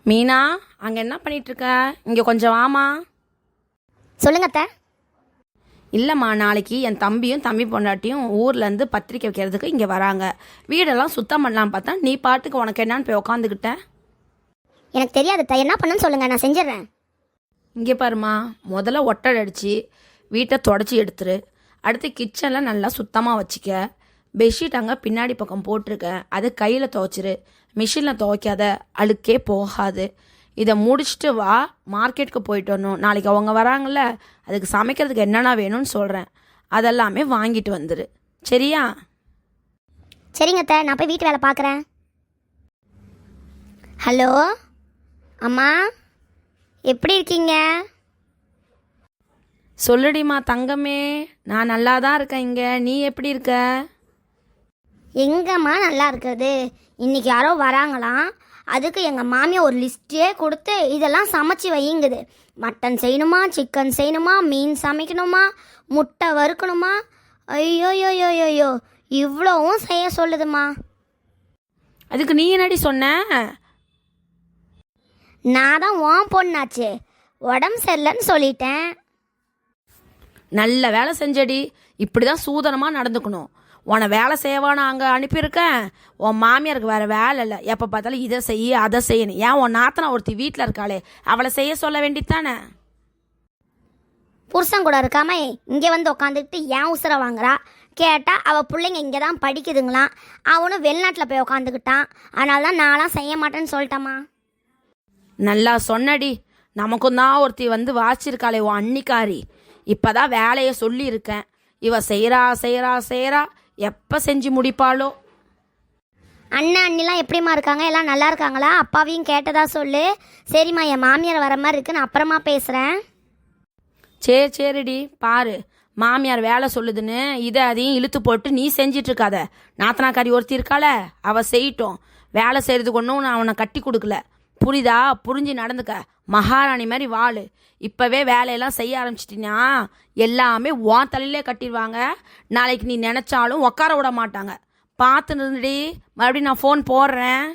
மீனா, அங்கே என்ன பண்ணிட்டு இருக்க? இங்கே கொஞ்சம் வாமா. சொல்லுங்க அத்தை. இல்லைம்மா, நாளைக்கு என் தம்பியும் தம்பி பொண்டாட்டியும் ஊர்லேருந்து பத்திரிக்கை வைக்கிறதுக்கு இங்கே வராங்க. வீடெல்லாம் சுத்தம் பண்ணலான்னு பார்த்தா நீ பாட்டுக்கு உனக்கு என்னான்னு போய் உக்காந்துக்கிட்ட. எனக்கு தெரியாது அத்தை, என்ன பண்ணுன்னு சொல்லுங்க, நான் செஞ்சிடறேன். இங்கே பாருமா, முதல்ல ஒட்டடை அடித்து வீட்டை தொடச்சி எடுத்துரு. அடுத்து கிச்சனில் நல்லா சுத்தமாக வச்சுக்க. பெட்ஷீட் அங்கே பின்னாடி பக்கம் போட்டிருக்கேன், அது கையில் துவைச்சிரு. மிஷினில் துவைக்காத, அழுக்கே போகாது. இதை முடிச்சுட்டு வா, மார்க்கெட்டுக்கு போயிட்டு வரணும். நாளைக்கு அவங்க வராங்கள்ல, அதுக்கு சமைக்கிறதுக்கு என்னென்ன வேணும்னு சொல்கிறேன், அதெல்லாமே வாங்கிட்டு வந்துரு. சரியா? சரிங்க அத்தை, நான் போய் வீட்டு வேலை பார்க்குறேன். ஹலோ அம்மா, எப்படி இருக்கீங்க? சொல்லுடிமா தங்கமே, நான் நல்லா தான் இருக்கேன். இங்கே நீ எப்படி இருக்க? எங்கம்மா நல்லா இருக்குது. இன்னைக்கு யாரோ வராங்களாம், அதுக்கு எங்கள் மாமியார் ஒரு லிஸ்ட்டே கொடுத்து இதெல்லாம் சமைச்சு வையுங்குது. மட்டன் செய்யணுமா, சிக்கன் செய்யணுமா, மீன் சமைக்கணுமா, முட்டை வறுக்கணுமா. ஐயோயோயோயோயோ, இவ்வளோவும் செய்ய சொல்லுதுமா. அதுக்கு நீ என்னடி சொன்ன? நான் தான் உன் பொண்ணாச்சு, உடம்பு சரியில்லைன்னு சொல்லிட்டேன். நல்ல வேலை செஞ்சடி. இப்படி தான் சூதனமாக நடந்துக்கணும். உன்னை வேலை செய்வான்னு அங்கே அனுப்பியிருக்கேன். உன் மாமியாருக்கு வேறு வேலை இல்லை, எப்போ பார்த்தாலும் இதை செய்ய அதை செய்யணும். ஏன் உன் நாத்தனா ஒருத்தி வீட்டில் இருக்காளே, அவளை செய்ய சொல்ல வேண்டித்தானே? புருஷன் கூட இருக்காம இங்கே வந்து உட்காந்துக்கிட்டு ஏன் உசுரை வாங்குறா? கேட்டால் அவள் பிள்ளைங்க இங்கே தான் படிக்குதுங்களாம், அவனும் வெளிநாட்டில் போய் உட்காந்துக்கிட்டான். அதனால தான் நான்லாம் செய்ய மாட்டேன்னு சொல்லிட்டம்மா. நல்லா சொன்னடி. நமக்கும் தான் ஒருத்தி வந்து வாச்சிருக்காளே உன் அன்னிக்காரி. இப்போ தான் வேலையை சொல்லியிருக்கேன். இவ செய்கிறா செய்கிறா செய்கிறா, எப்போ செஞ்சு முடிப்பாளோ. அண்ணன் அண்ணிலாம் எப்படிம்மா இருக்காங்க? எல்லாம் நல்லா இருக்காங்களா? அப்பாவையும் கேட்டதா சொல்லு. சரிம்மா, என் மாமியார் வர மாதிரி இருக்கு, நான் அப்புறமா பேசுகிறேன். சரிடி, பாரு, மாமியார் வேலை சொல்லுதுன்னு இதை அதையும் இழுத்து போட்டு நீ செஞ்சிட்ருக்காத. நாத்தனாக்காரி ஒருத்தி இருக்காள, அவள் செய்யட்டும். வேலை செய்கிறதுக்கு ஒன்றும் நான் அவனை கட்டி கொடுக்கல, புரியுதா? புரிஞ்சு நடந்துக்க, மகாராணி மாதிரி வாழு. இப்போவே வேலையெல்லாம் செய்ய ஆரம்பிச்சிட்டினா எல்லாமே உன் தலையிலே கட்டிடுவாங்க. நாளைக்கு நீ நினச்சாலும் உட்கார விட மாட்டாங்க. பார்த்து இருந்துடி, மறுபடியும் நான் ஃபோன் போடுறேன்.